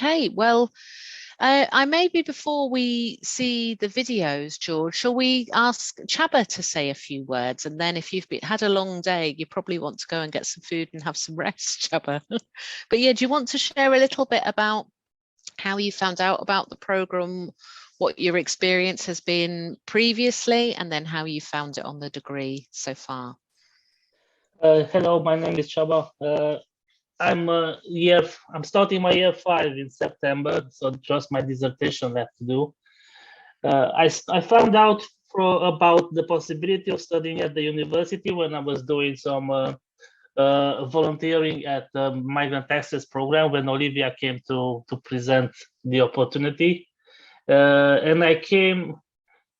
Okay, well, I maybe before we see the videos, George, shall we ask Csaba to say a few words? And then if you've had a long day, you probably want to go and get some food and have some rest, Csaba. But yeah, do you want to share a little bit about how you found out about the program, what your experience has been previously, and then how you found it on the degree so far? Hello, my name is Csaba. I'm starting my year 5 in September, so just my dissertation left to do. I found out about the possibility of studying at the university when I was doing some volunteering at the Migrant Access Program when Olivia came to present the opportunity. And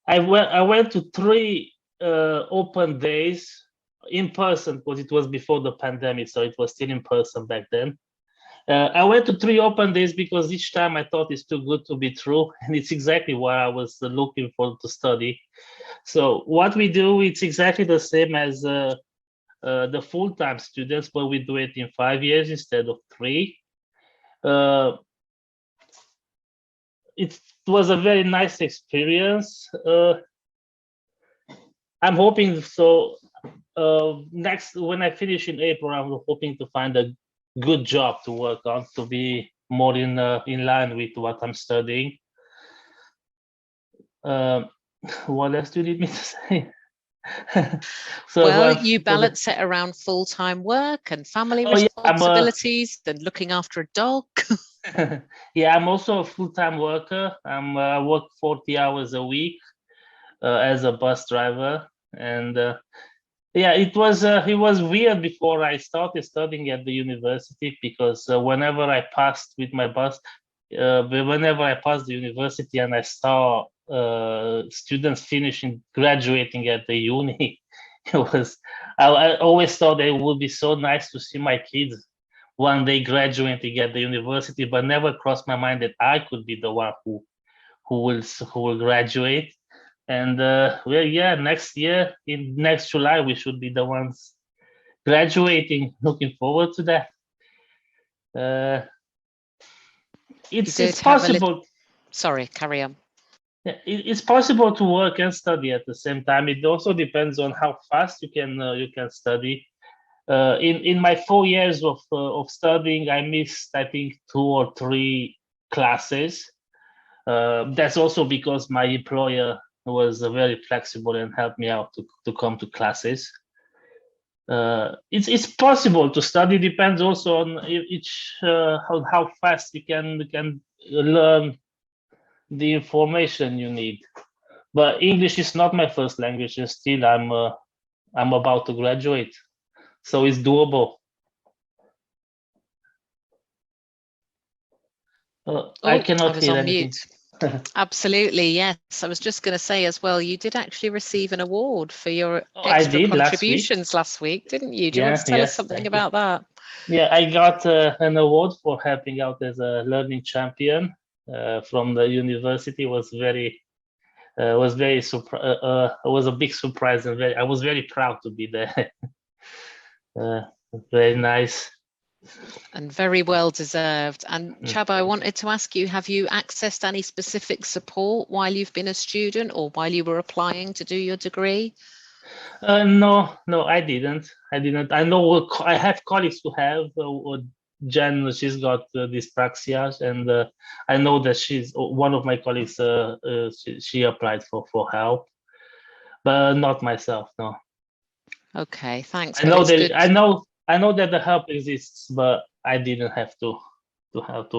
I went to 3 open days in person, because it was before the pandemic, so it was still in person back then. I went to 3 open days because each time I thought it's too good to be true, and it's exactly what I was looking for to study. So what we do, it's exactly the same as the full-time students, but we do it in 5 years instead of 3. It was a very nice experience. I'm hoping so. Next, when I finish in April, I'm hoping to find a good job to work on, to be more in line with what I'm studying. What else do you need me to say? So, well, you balance it around full-time work and family responsibilities and looking after a dog. Yeah, I'm also a full-time worker. I work 40 hours a week as a bus driver, and yeah, it was weird before I started studying at the university, because whenever I passed with my bus, whenever I passed the university and I saw students graduating at the uni, I always thought it would be so nice to see my kids one day graduating at the university, but never crossed my mind that I could be the one who will graduate. And well, yeah, next July, we should be the ones graduating. Looking forward to that. It's possible. Sorry, carry on. It's possible to work and study at the same time. It also depends on how fast you can study. In my 4 years of studying, I missed, I think, 2 or 3 classes. That's also because my employer was very flexible and helped me out to come to classes. It's possible to study. Depends also on how fast you can learn the information you need. But English is not my first language, and still I'm about to graduate, so it's doable. I cannot hear anything. Absolutely, yes. I was just going to say as well, you did actually receive an award for your extra contributions last week, didn't you? Do you want to tell us something about that? Yeah, I got an award for helping out as a learning champion from the university. It was a big surprise, and I was very proud to be there. Very nice. And very well deserved. And Csaba, I wanted to ask you, have you accessed any specific support while you've been a student or while you were applying to do your degree? No, I didn't. I know I have colleagues who have. Jen, she's got dyspraxia, and I know that she's one of my colleagues. She applied for help, but not myself. No. Okay, thanks. I know that the help exists, but I didn't have to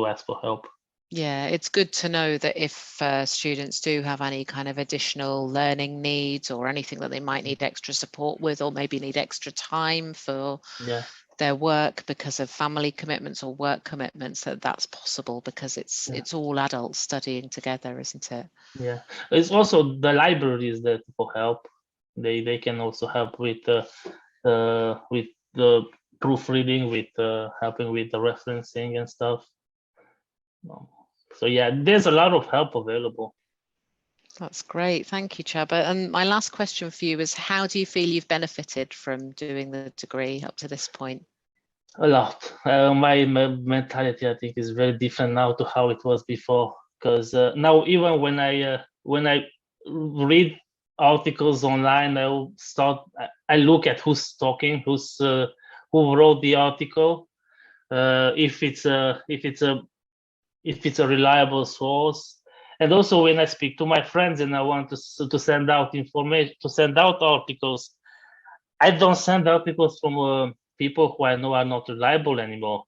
ask for help. Yeah, it's good to know that if students do have any kind of additional learning needs or anything that they might need extra support with, or maybe need extra time for their work because of family commitments or work commitments, that's possible, because it's all adults studying together, isn't it? Yeah, it's also the libraries that for help. They can also help with the proofreading, with helping with the referencing and stuff. So yeah, there's a lot of help available. That's great. Thank you, Csaba. And my last question for you is, how do you feel you've benefited from doing the degree up to this point? A lot. My mentality, I think, is very different now to how it was before. Because now, even when I read articles online, I look at who's talking, who wrote the article, if it's a reliable source. And also, when I speak to my friends and I want to send out information, to send out articles, I don't send articles from people who I know are not reliable anymore.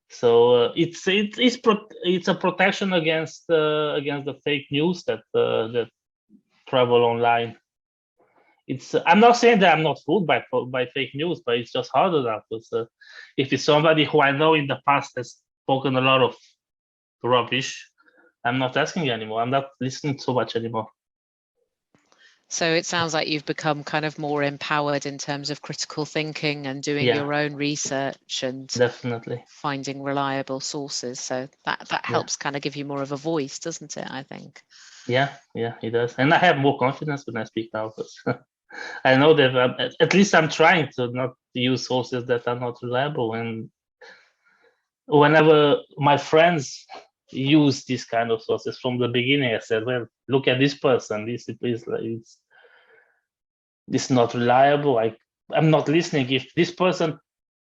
So it's a protection against the fake news that travel online. I'm not saying that I'm not fooled by fake news, but it's just harder now because if it's somebody who I know in the past has spoken a lot of rubbish, I'm not asking anymore. I'm not listening so much anymore. So it sounds like you've become kind of more empowered in terms of critical thinking and doing your own research and definitely finding reliable sources. So that helps kind of give you more of a voice, doesn't it? I think. Yeah, it does. And I have more confidence when I speak now because I know that at least I'm trying to not use sources that are not reliable. And whenever my friends use these kind of sources from the beginning, I said, well, look at this person. This not reliable. I'm not listening. If this person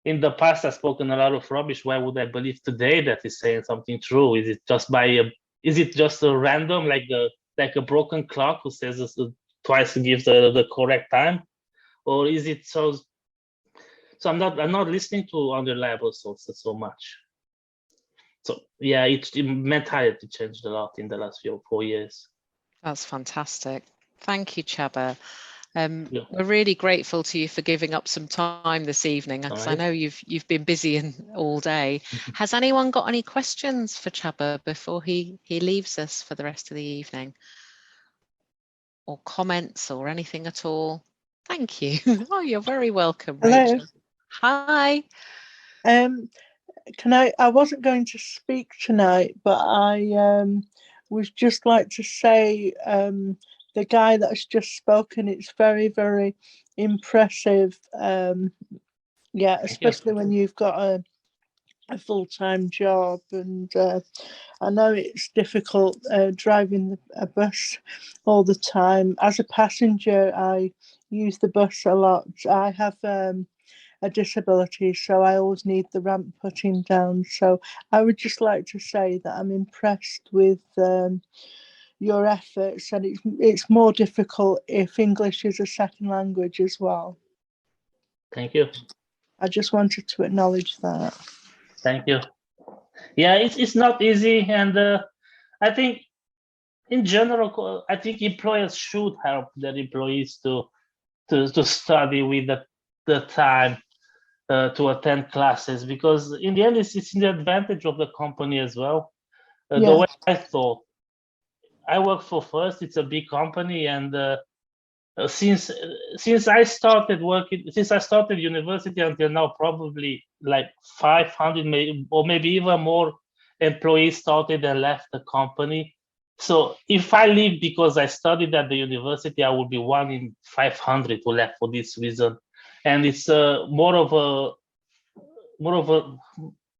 in the past has spoken a lot of rubbish, why would I believe today that he's saying something true? Is it just a random, like a broken clock who says twice gives the correct time? Or is it so I'm not listening to unreliable sources so much. So yeah, the mentality changed a lot in the last 4 years. That's fantastic. Thank you, Csaba. We're really grateful to you for giving up some time this evening, because I know you've been busy all day. Has anyone got any questions for Csaba before he leaves us for the rest of the evening? Or comments or anything at all? Thank you. Oh, you're very welcome, Hello. Rachel. Hi. I wasn't going to speak tonight, but I would just like to say the guy that's just spoken, it's very, very impressive. Yeah, especially when you've got a full-time job, and I know it's difficult driving a bus all the time. As a passenger, I use the bus a lot. I have a disability, so I always need the ramp putting down. So I would just like to say that I'm impressed with your efforts, and it's more difficult if English is a second language as well. Thank you. I just wanted to acknowledge that. Thank you. Yeah, it's not easy, and I think in general, I think employers should help their employees to study with the time to attend classes, because in the end it's in the advantage of the company as well. The way I thought, I work for First. It's a big company, and since I started university until now, probably like 500 maybe even more employees started and left the company. So if I leave because I studied at the university, I would be 1 in 500 who left for this reason. And it's more of a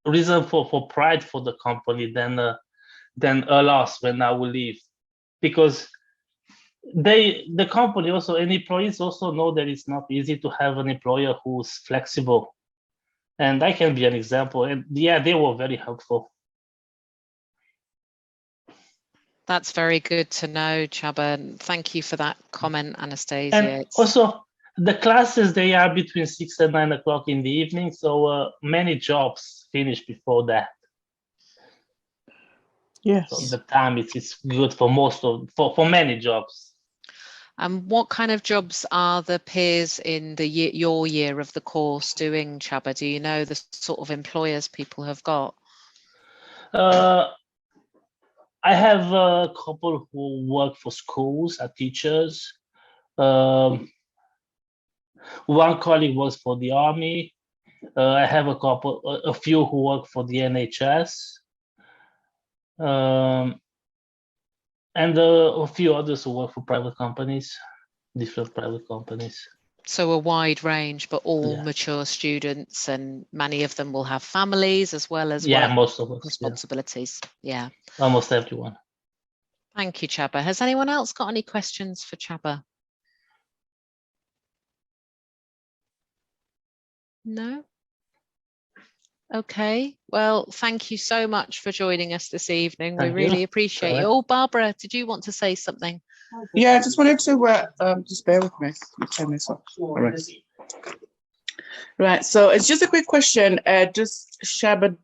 reason for pride for the company than a loss when I will leave, because the company also, and employees also know that it's not easy to have an employer who's flexible, and I can be an example. And yeah, they were very helpful. That's very good to know, Csaba, and thank you for that comment, Anastasia. And also, the classes, they are between 6 and 9 o'clock in the evening, so many jobs finish before that. Yes. So the time it's good for for many jobs. And what kind of jobs are the peers in your year of the course doing, Csaba? Do you know the sort of employers people have got? I have a couple who work for schools as teachers. One colleague works for the army. I have a few who work for the NHS. And a few others who work for private companies, different private companies. So a wide range, but all Yeah. mature students, and many of them will have families as well as Yeah, work most of us. Yeah. responsibilities. Yeah. Almost everyone. Thank you, Chaba. Has anyone else got any questions for Chaba? No? Okay. Well, thank you so much for joining us this evening. Thank we you. really appreciate you. Oh, Barbara, did you want to say something? Yeah, I just wanted to just bear with me. Turn this off. All right. Right. So it's just a quick question. Does Shaba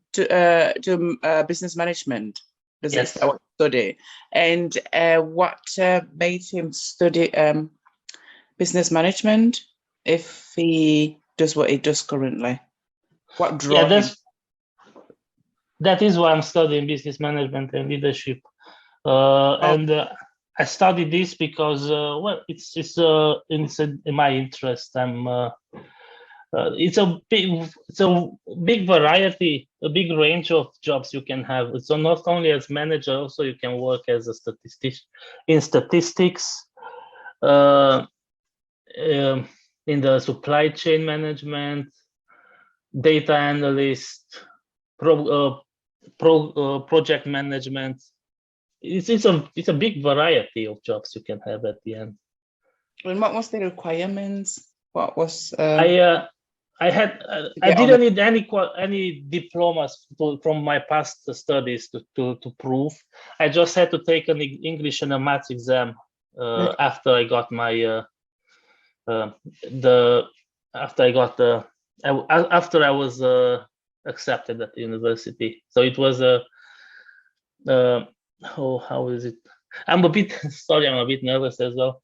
do business management? Does Yes. it study? And what made him study business management if he does what he does currently? What drove him? That is why I'm studying business management and leadership. And I studied this because well, it's in my interest. It's a big variety, a big range of jobs you can have. So not only as manager, also you can work as a in statistics, in the supply chain management, data analyst, project management. It's a big variety of jobs you can have at the end. And what was the requirements? What was I didn't need any diplomas from my past studies to prove. I just had to take an English and a maths exam after I got my after I was accepted at the university. So it was how is it? I'm a bit sorry. I'm a bit nervous as well.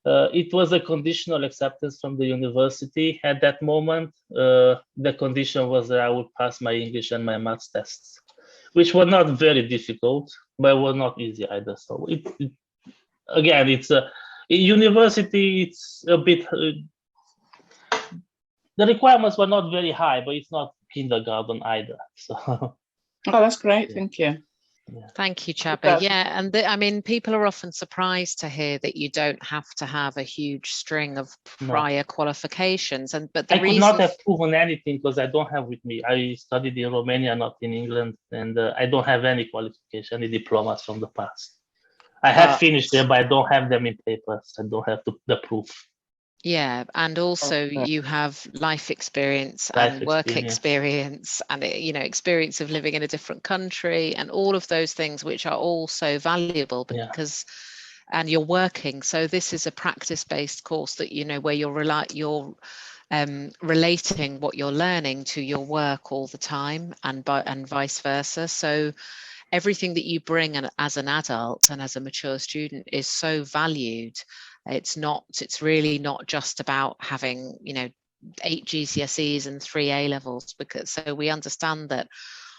It was a conditional acceptance from the university at that moment. The condition was that I would pass my English and my maths tests, which were not very difficult, but were not easy either. So again, it's a university. It's a bit. The requirements were not very high, but it's not kindergarten either. So. Oh, that's great. Thank you. Yeah. Thank you, Chaba. Yeah, and I mean, people are often surprised to hear that you don't have to have a huge string of prior qualifications. But the I could not have proven anything because I don't have with me. I studied in Romania, not in England, and I don't have any qualification, any diplomas from the past. I have finished them, but I don't have them in papers. I don't have the proof. Yeah, and also you have life experience and work experience and experience of living in a different country and all of those things, which are all so valuable because and you're working. So this is a practice-based course that where you're relating what you're learning to your work all the time and vice versa. So everything that you bring as an adult and as a mature student is so valued. It's really not just about having 8 GCSEs and 3 A levels, because so we understand that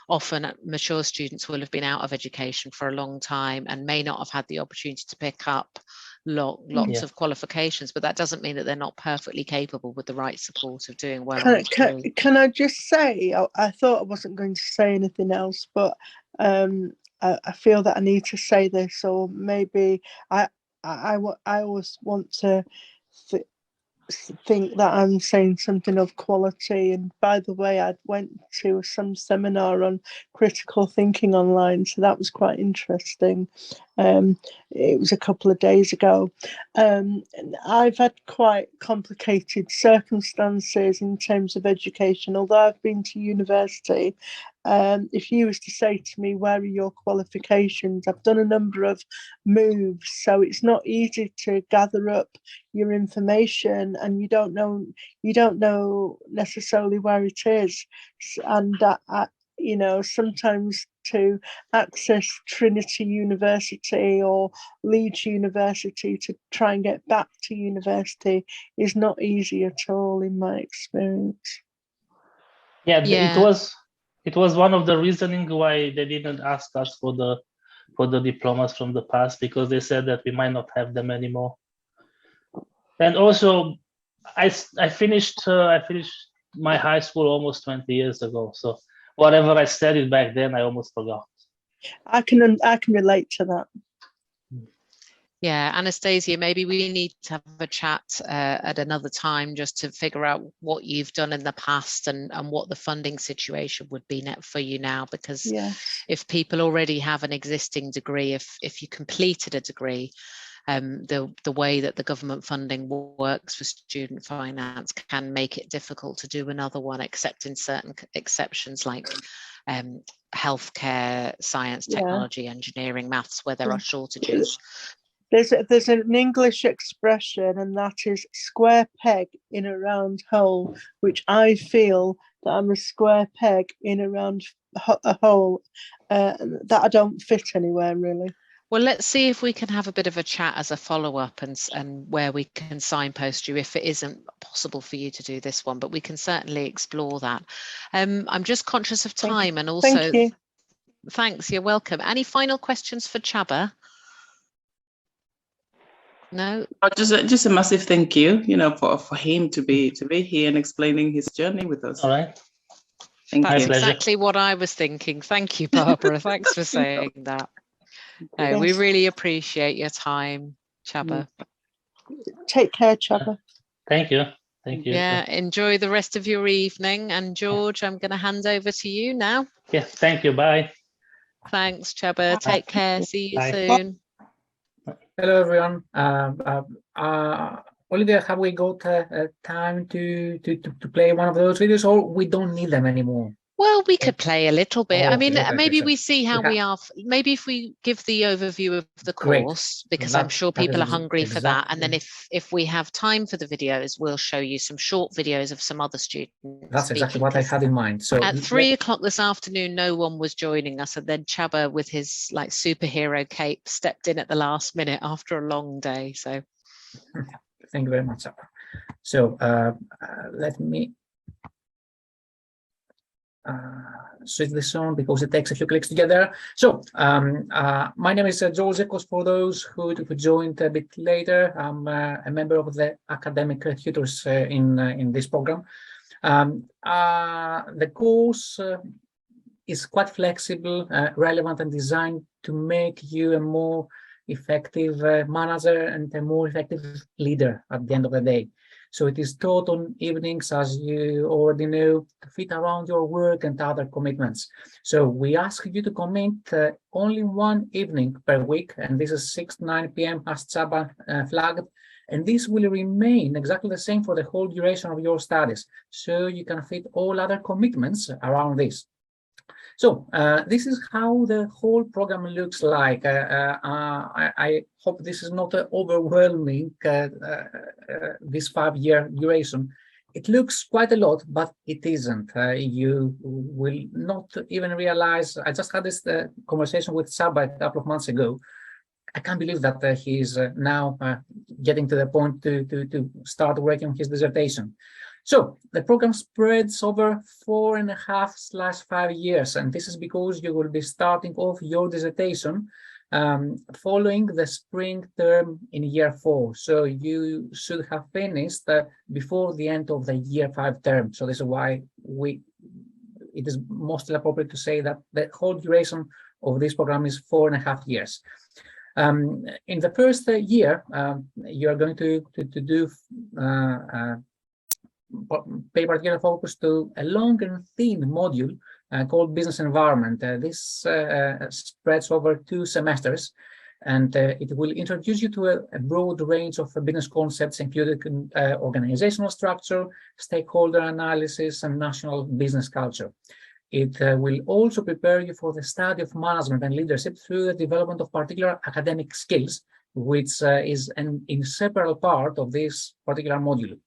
often mature students will have been out of education for a long time and may not have had the opportunity to pick up lots of qualifications, but that doesn't mean that they're not perfectly capable with the right support of doing well. Can I just say, I thought I wasn't going to say anything else, but I feel that I need to say this, or maybe I always want to think that I'm saying something of quality. And by the way, I went to some seminar on critical thinking online, so that was quite interesting. It was a couple of days ago. I've had quite complicated circumstances in terms of education. Although I've been to university, if you was to say to me, where are your qualifications? I've done a number of moves, so it's not easy to gather up your information, and you don't know necessarily where it is. And sometimes to access Trinity University or Leeds University to try and get back to university is not easy at all, in my experience. It was one of the reasoning why they didn't ask us for the diplomas from the past, because they said that we might not have them anymore. And also, I finished my high school almost 20 years ago. So whatever I studied back then, I almost forgot. I can relate to that. Yeah, Anastasia, maybe we need to have a chat at another time just to figure out what you've done in the past and what the funding situation would be for you now, because Yes. if people already have an existing degree, if you completed a degree, the way that the government funding works for student finance can make it difficult to do another one, except in certain exceptions like healthcare, science, technology, engineering, maths, where there are shortages. There's an English expression, and that is square peg in a round hole, which I feel that I'm a square peg in a round a hole that I don't fit anywhere really. Well, let's see if we can have a bit of a chat as a follow-up and where we can signpost you if it isn't possible for you to do this one, but we can certainly explore that. I'm just conscious of time and also Thank you. Thanks, you're welcome. Any final questions for Csaba? No? Just a massive thank you, for him to be here and explaining his journey with us. All right. That's exactly what I was thinking. Thank you, Barbara. Thanks for saying that. No, we really appreciate your time, Csaba. Take care, Csaba. Thank you. Thank you. Yeah, enjoy the rest of your evening. And George, I'm going to hand over to you now. Yes, thank you. Bye. Thanks, Csaba. Take care. See you Bye. soon. Hello, everyone. Olivia, have we got time to play one of those videos, or we don't need them anymore? Well, we could play a little bit. Oh, I mean, okay, maybe so we see how we are. Maybe if we give the overview of the course, because I'm sure people are hungry for that. And then if we have time for the videos, we'll show you some short videos of some other students. That's exactly what I had in mind. So at 3 o'clock this afternoon, no one was joining us. And then Csaba, with his like superhero cape, stepped in at the last minute after a long day. So thank you very much, Csaba. So let me switch this on because it takes a few clicks together. So my name is George Ekos. For those who joined a bit later, I'm a member of the academic tutors in this program. The course is quite flexible, relevant, and designed to make you a more effective manager and a more effective leader at the end of the day. So it is taught on evenings, as you already know, to fit around your work and other commitments. So we ask you to commit only one evening per week, and this is 6 to 9 p.m. as Csaba flagged. And this will remain exactly the same for the whole duration of your studies. So you can fit all other commitments around this. So this is how the whole program looks like. I hope this is not overwhelming, this 5-year duration. It looks quite a lot, but it isn't. You will not even realize. I just had this conversation with Csaba a couple of months ago. I can't believe that he is now getting to the point to start working on his dissertation. So the program spreads over 4.5/5 years, and this is because you will be starting off your dissertation following the spring term in year 4. So you should have finished before the end of the year 5 term. So this is why it is mostly appropriate to say that the whole duration of this program is 4.5 years. In the first year, you are going to do pay particular focus to a long and thin module called business environment. This spreads over 2 semesters, and it will introduce you to a broad range of business concepts, including organizational structure, stakeholder analysis, and national business culture. It will also prepare you for the study of management and leadership through the development of particular academic skills, which is an inseparable part of this particular module.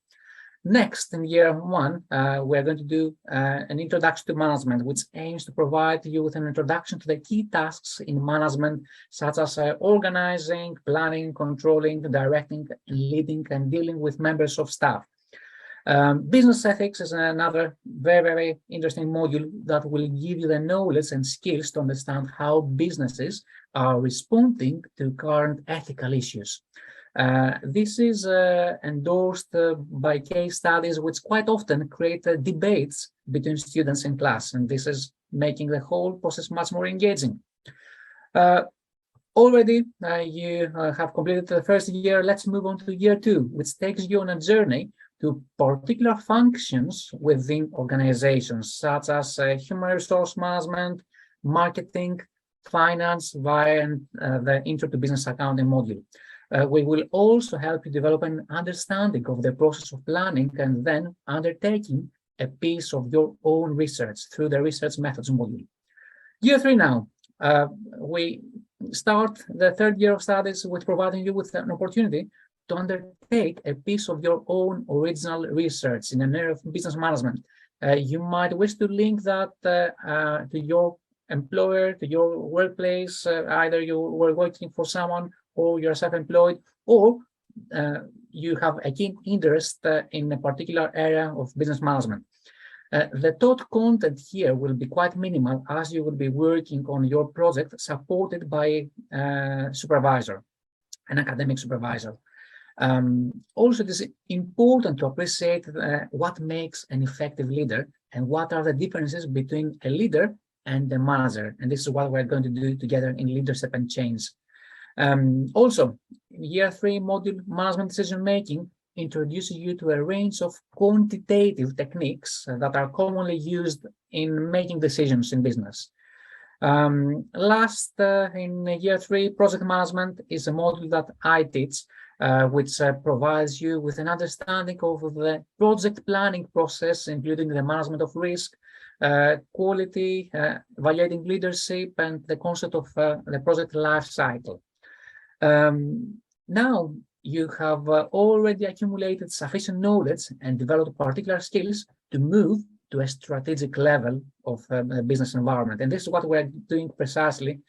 Next, in year 1, we're going to do an introduction to management, which aims to provide you with an introduction to the key tasks in management, such as organizing, planning, controlling, directing, leading, and dealing with members of staff. Business ethics is another very, very interesting module that will give you the knowledge and skills to understand how businesses are responding to current ethical issues. This is endorsed by case studies, which quite often create debates between students in class, and this is making the whole process much more engaging. Already, you have completed the first year. Let's move on to year 2, which takes you on a journey to particular functions within organizations, such as human resource management, marketing, finance, via the Intro to Business Accounting module. We will also help you develop an understanding of the process of planning and then undertaking a piece of your own research through the research methods module. Year 3 now, we start the third year of studies with providing you with an opportunity to undertake a piece of your own original research in an area of business management. You might wish to link that to your employer, to your workplace. Either you were working for someone or you're self-employed, or you have a keen interest in a particular area of business management. The taught content here will be quite minimal, as you will be working on your project supported by a supervisor, an academic supervisor. Also, it is important to appreciate what makes an effective leader and what are the differences between a leader and a manager. And this is what we're going to do together in Leadership and Change. Also, year 3 module, Management Decision Making, introduces you to a range of quantitative techniques that are commonly used in making decisions in business. Last, in year 3, project management is a module that I teach, which provides you with an understanding of the project planning process, including the management of risk, quality, evaluating leadership, and the concept of the project life cycle. Now, you have already accumulated sufficient knowledge and developed particular skills to move to a strategic level of the business environment. And this is what we're doing precisely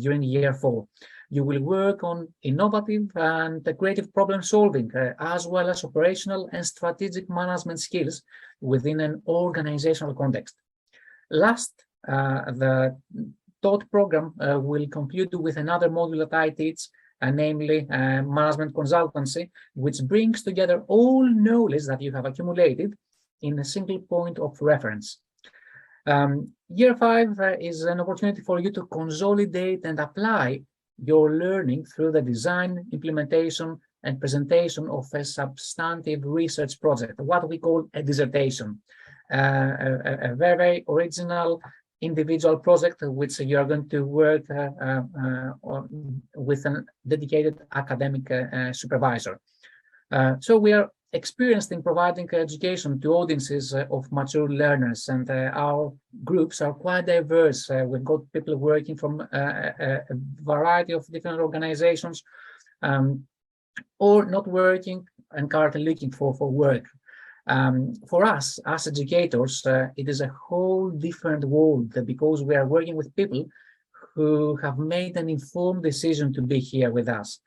during year 4. You will work on innovative and creative problem solving, as well as operational and strategic management skills within an organizational context. Last, the taught program will conclude with another module that I teach, namely management consultancy, which brings together all knowledge that you have accumulated in a single point of reference. Year 5 is an opportunity for you to consolidate and apply your learning through the design, implementation, and presentation of a substantive research project, what we call a dissertation, a very, very original individual project which you are going to work with a dedicated academic supervisor. So we are experienced in providing education to audiences of mature learners, and our groups are quite diverse. We've got people working from a variety of different organizations, or not working and currently looking for work. For us as educators, it is a whole different world, because we are working with people who have made an informed decision to be here with us.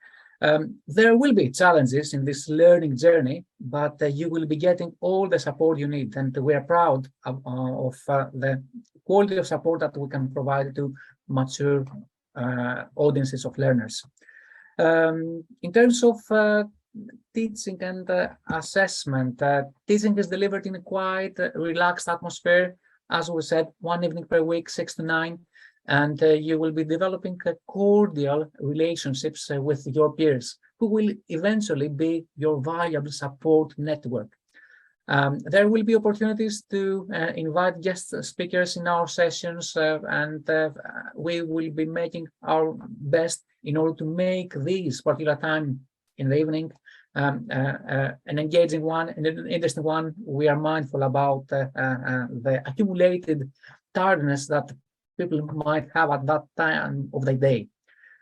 There will be challenges in this learning journey, but you will be getting all the support you need, and we are proud of the quality of support that we can provide to mature audiences of learners. In terms of teaching and assessment, teaching is delivered in a quite relaxed atmosphere. As we said, 1 evening per week, 6 to 9, and you will be developing cordial relationships with your peers, who will eventually be your valuable support network. There will be opportunities to invite guest speakers in our sessions, and we will be making our best in order to make this particular time in the evening an engaging one and an interesting one. We are mindful about the accumulated tiredness that people might have at that time of the day.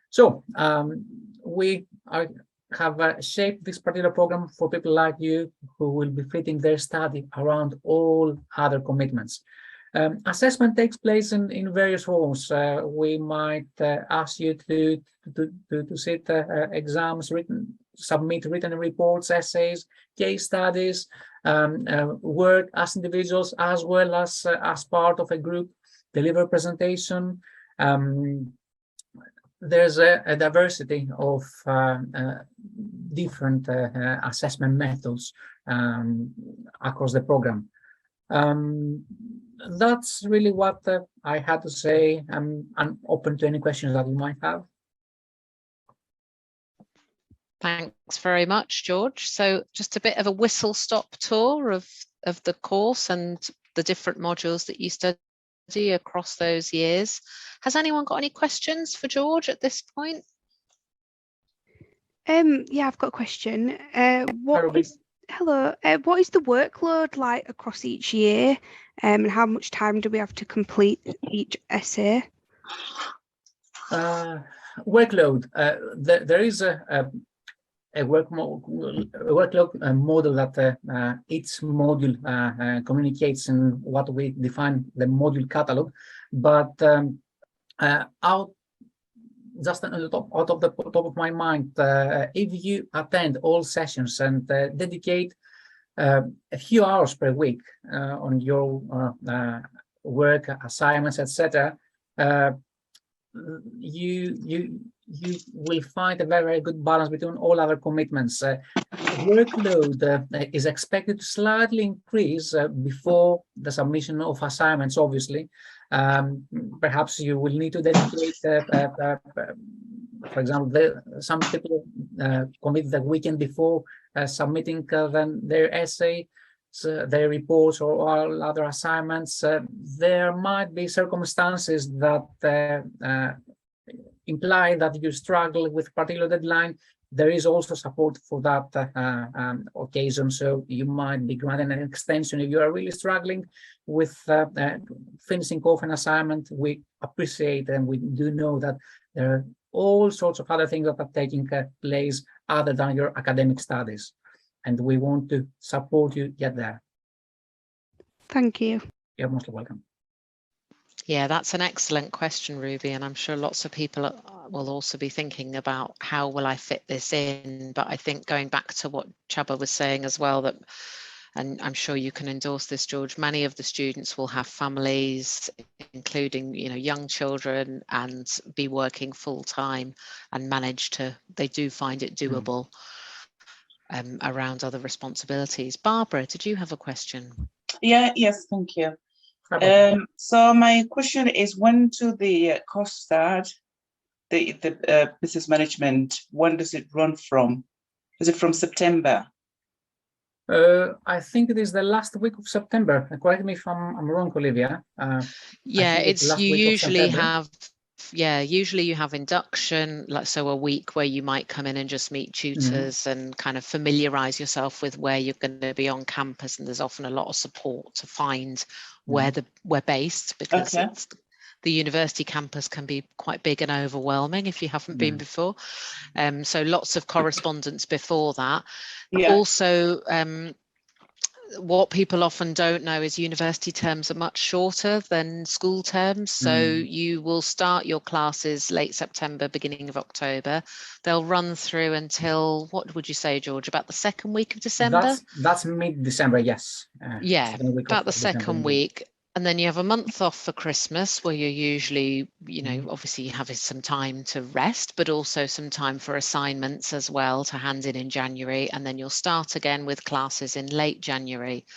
So we have shaped this particular program for people like you who will be fitting their study around all other commitments. Assessment takes place in various forms. We might ask you to sit exams, submit written reports, essays, case studies, work as individuals as well as part of a group, deliver a presentation. There's a diversity of different assessment methods across the program. That's really what I had to say. I'm open to any questions that you might have. Thanks very much, George. So just a bit of a whistle-stop tour of the course and the different modules that you study across those years. Has anyone got any questions for George at this point? Yeah, I've got a question. What is the workload like across each year? And how much time do we have to complete each essay? Workload. There is a workload model that each module communicates in what we define the module catalog, but just on the top of the top of my mind, if you attend all sessions and dedicate a few hours per week on your work assignments, etc., you will find a very good balance between all other commitments. Workload is expected to slightly increase before the submission of assignments, obviously. Perhaps you will need to dedicate, for example, some people commit the weekend before submitting their essay, their reports, or all other assignments. There might be circumstances that imply that you struggle with a particular deadline. There is also support for that occasion, so you might be granted an extension if you are really struggling with finishing off an assignment. We appreciate and we do know that there are all sorts of other things that are taking place other than your academic studies, and we want to support you get there. Thank you. You're most welcome. Yeah, that's an excellent question, Ruby, and I'm sure lots of people will also be thinking about how will I fit this in. But I think going back to what Csaba was saying as well, that, and I'm sure you can endorse this, George, many of the students will have families, including, you know, young children, and be working full time and manage to, they do find it doable around other responsibilities. Barbara, did you have a question? Yes, thank you. So my question is, when do the course start? The business management, when does it run from? Is it from September? I think it is the last week of September. Correct me if I'm wrong, Olivia. Yeah, it's you usually have. Yeah, usually you have induction, like so a week where you might come in and just meet tutors and kind of familiarize yourself with where you're going to be on campus, and there's often a lot of support to find where we're based, because it's, the university campus can be quite big and overwhelming if you haven't been before. So lots of correspondence before that. Also, what people often don't know is university terms are much shorter than school terms. So you will start your classes late September, beginning of October. They'll run through until, what would you say, George, about the second week of December? That's mid-December, yes. Yeah, about the second week. And then you have a month off for Christmas, where you're usually, you know, obviously you have some time to rest, but also some time for assignments as well to hand in January. And then you'll start again with classes in late January,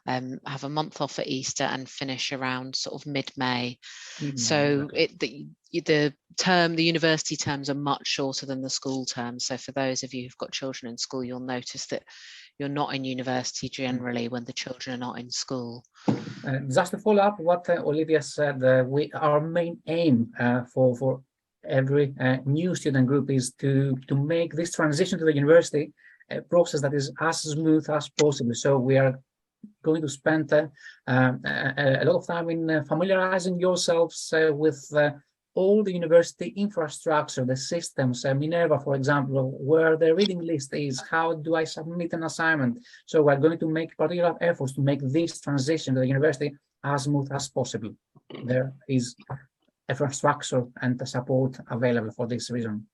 have a month off at Easter and finish around sort of mid-May. So the university terms are much shorter than the school terms. So for those of you who've got children in school, you'll notice that you're not in university generally when the children are not in school. Just to follow up what Olivia said, our main aim for every new student group is to make this transition to the university a process that is as smooth as possible. So we are going to spend a lot of time in familiarizing yourselves with all the university infrastructure, the systems, Minerva, for example, where the reading list is, how do I submit an assignment? So we're going to make particular efforts to make this transition to the university as smooth as possible. There is infrastructure and the support available for this reason.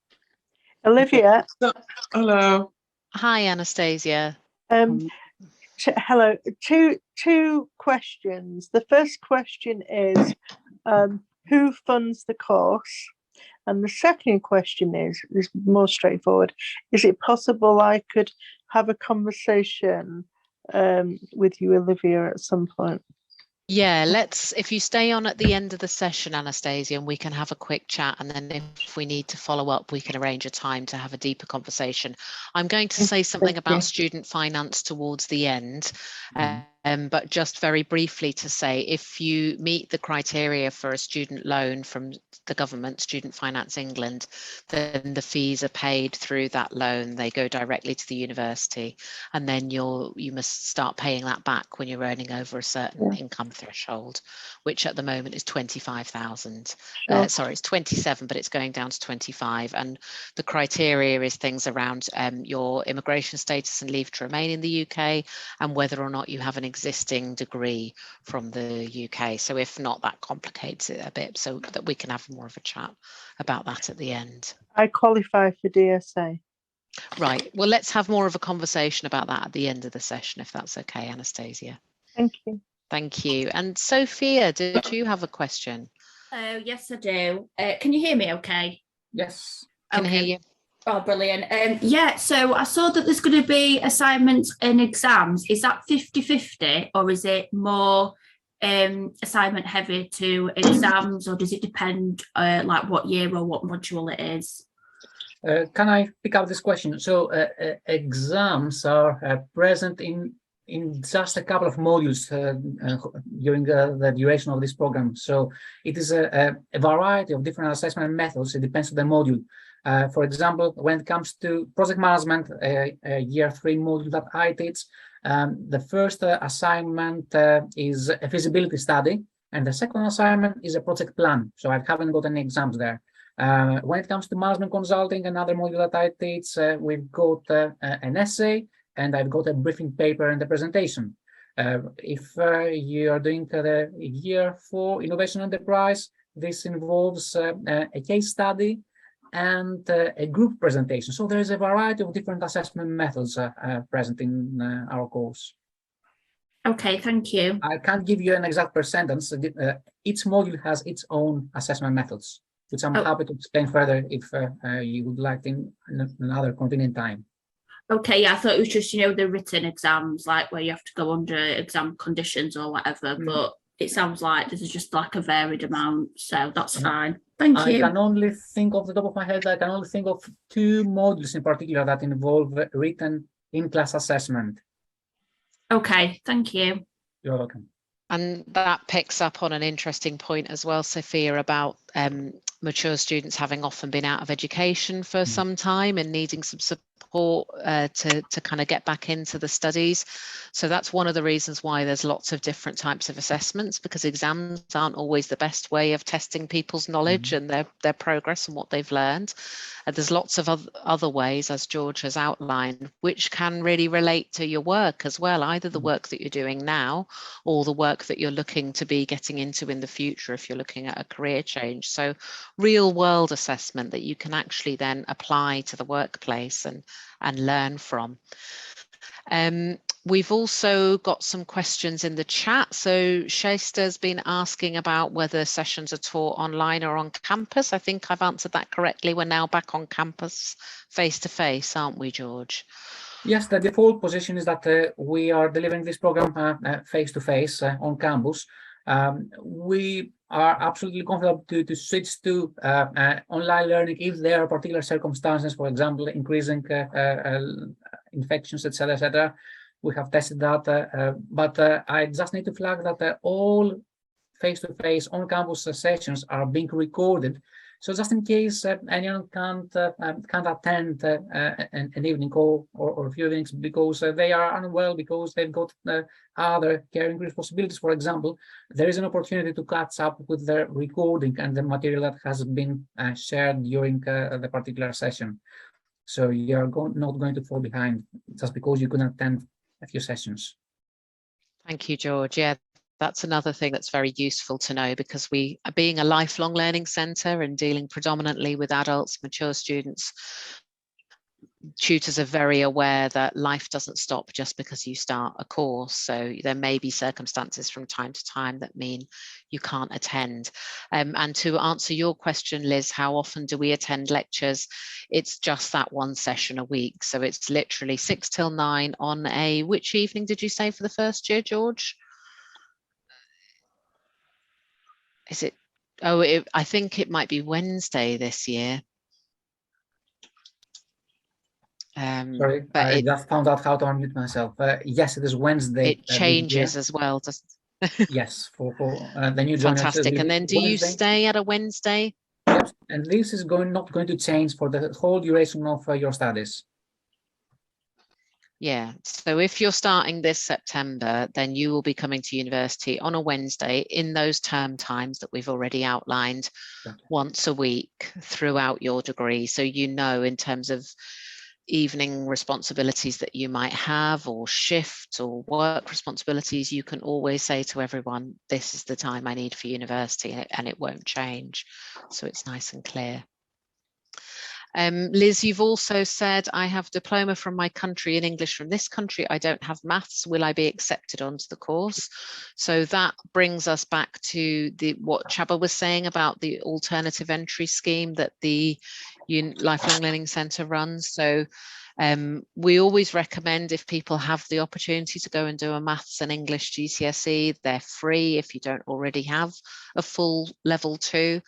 Olivia. Hello. Hi, Anastasia. Hello. Two questions. The first question is, who funds the course? And the second question is more straightforward. Is it possible I could have a conversation with you, Olivia, at some point? Yeah, if you stay on at the end of the session, Anastasia, and we can have a quick chat, and then if we need to follow up, we can arrange a time to have a deeper conversation. I'm going to say something about student finance towards the end, but just very briefly to say, if you meet the criteria for a student loan from the government, Student Finance England, then the fees are paid through that loan. They go directly to the university, and then you must start paying that back when you're earning over a certain income threshold, which at the moment is 25,000. Sorry, it's 27, but it's going down to 25. And the criteria is things around your immigration status and leave to remain in the UK, and whether or not you have an existing degree from the UK. So if not, that complicates it a bit, so that we can have more of a chat about that at the end. I qualify for DSA. Right, well, let's have more of a conversation about that at the end of the session, if that's okay, Anastasia. Thank you. Thank you. And Sophia, did you have a question? Yes, I do. Can you hear me okay? Yes. Can hear you. Oh, brilliant. Yeah, so I saw that there's going to be assignments and exams. Is that 50-50, or is it more assignment heavy to exams, or does it depend like what year or what module it is? Can I pick up this question? So exams are present in just a couple of modules during the duration of this program. So it is a variety of different assessment methods. It depends on the module. For example, when it comes to project management, year 3 module that I teach, the first assignment is a feasibility study, and the second assignment is a project plan. So I haven't got any exams there. When it comes to management consulting, another module that I teach, we've got an essay, and I've got a briefing paper and a presentation. If you are doing the year 4 innovation enterprise, this involves a case study and a group presentation. So there is a variety of different assessment methods present in our course. Okay, thank you. I can't give you an exact percentage. Each module has its own assessment methods, which I'm happy to explain further if you would like in another convenient time. Okay, yeah, I thought it was just, the written exams, like where you have to go under exam conditions or whatever, but it sounds like this is just like a varied amount, so that's fine. Thank you. I can only think off the top of my head, I can only think of 2 modules in particular that involve written in-class assessment. Okay, thank you. You're welcome. And that picks up on an interesting point as well, Sophia, about mature students having often been out of education for some time and needing some support to kind of get back into the studies. So that's one of the reasons why there's lots of different types of assessments, because exams aren't always the best way of testing people's knowledge and their progress and what they've learned. There's lots of other ways, as George has outlined, which can really relate to your work as well, either the work that you're doing now or the work that you're looking to be getting into in the future if you're looking at a career change. So real world assessment that you can actually then apply to the workplace and learn from. We've also got some questions in the chat. So Shaista's been asking about whether sessions are taught online or on campus. I think I've answered that correctly. We're now back on campus face to face, aren't we, George? Yes, the default position is that we are delivering this program face to face on campus. We are absolutely comfortable to switch to online learning if there are particular circumstances, for example, increasing infections, etc., etc. We have tested that, but I just need to flag that all face-to-face on-campus sessions are being recorded. So just in case anyone can't attend an evening call or a few evenings because they are unwell, because they've got other caring responsibilities, for example, there is an opportunity to catch up with the recording and the material that has been shared during the particular session. So you are not going to fall behind just because you couldn't attend a few sessions. Thank you, George. Yeah, that's another thing that's very useful to know, because we, being a lifelong learning centre and dealing predominantly with adults, mature students, tutors are very aware that life doesn't stop just because you start a course. So there may be circumstances from time to time that mean you can't attend. And to answer your question, Liz, how often do we attend lectures? It's just that one session a week. So it's literally 6 till 9 on which evening did you say for the first year, George? Is it? Oh, I think it might be Wednesday this year. Sorry, but I just found out how to unmute myself. Yes, it is Wednesday. It changes as well, doesn't it? Yes, for the new joiners. Fantastic. And then do you stay at a Wednesday? Yes, and this is not going to change for the whole duration of your studies. Yeah, so if you're starting this September, then you will be coming to university on a Wednesday in those term times that we've already outlined, once a week throughout your degree. So you know, in terms of evening responsibilities that you might have, or shift or work responsibilities, you can always say to everyone, this is the time I need for university, and it won't change. So it's nice and clear. Liz, you've also said, I have diploma from my country in English from this country. I don't have maths. Will I be accepted onto the course? So that brings us back to what Csaba was saying about the alternative entry scheme that the Lifelong Learning Centre runs. So we always recommend, if people have the opportunity to go and do a maths and English GCSE, they're free if you don't already have a full level 2.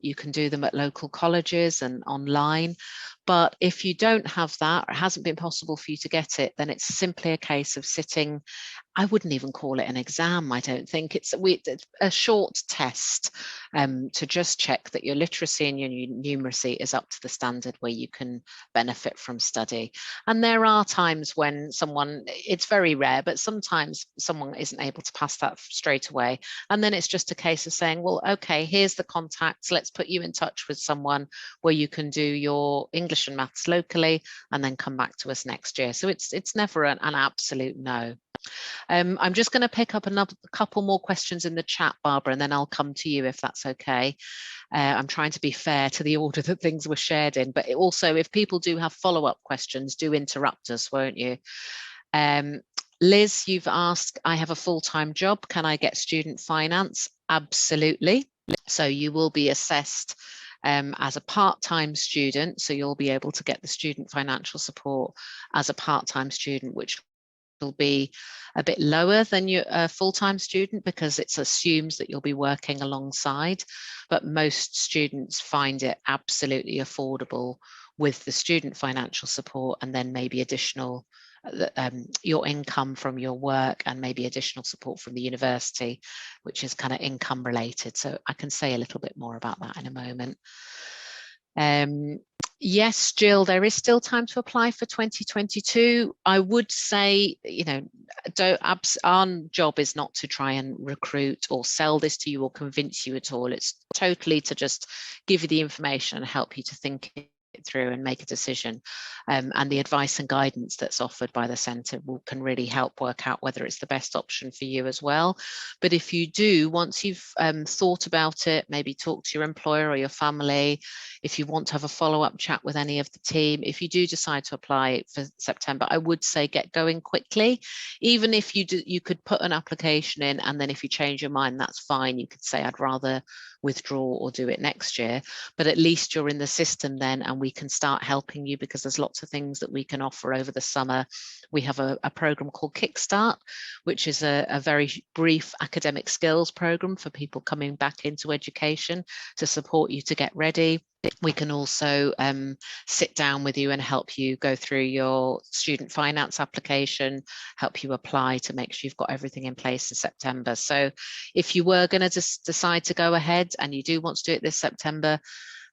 You can do them at local colleges and online. But if you don't have that, or it hasn't been possible for you to get it, then it's simply a case of sitting. I wouldn't even call it an exam. I don't think it's a short test to just check that your literacy and your numeracy is up to the standard where you can benefit from study. And there are times when it's very rare, but sometimes someone isn't able to pass that straight away. And then it's just a case of saying, well, okay, here's the contacts. Let's put you in touch with someone where you can do your English and maths locally and then come back to us next year. So it's never an absolute no. I'm just going to pick up a couple more questions in the chat, Barbara, and then I'll come to you if that's okay. I'm trying to be fair to the order that things were shared in, but also if people do have follow-up questions, do interrupt us, won't you? Liz, you've asked, I have a full-time job. Can I get student finance? Absolutely. So you will be assessed as a part-time student. So you'll be able to get the student financial support as a part-time student, which will be a bit lower than your full-time student because it assumes that you'll be working alongside, but most students find it absolutely affordable with the student financial support, and then maybe additional your income from your work, and maybe additional support from the university, which is kind of income related. So I can say a little bit more about that in a moment. Yes, Jill, there is still time to apply for 2022. I would say, our job is not to try and recruit or sell this to you or convince you at all. It's totally to just give you the information and help you to think it through and make a decision. And the advice and guidance that's offered by the centre can really help work out whether it's the best option for you as well. But if you do, once you've thought about it, maybe talk to your employer or your family, if you want to have a follow-up chat with any of the team, if you do decide to apply for September, I would say get going quickly. Even if you could put an application in, and then if you change your mind, that's fine. You could say, I'd rather withdraw or do it next year, but at least you're in the system then, and we can start helping you because there's lots of things that we can offer over the summer. We have a program called Kickstart, which is a very brief academic skills program for people coming back into education to support you to get ready. We can also sit down with you and help you go through your student finance application, help you apply to make sure you've got everything in place in September. So if you were going to just decide to go ahead and you do want to do it this September,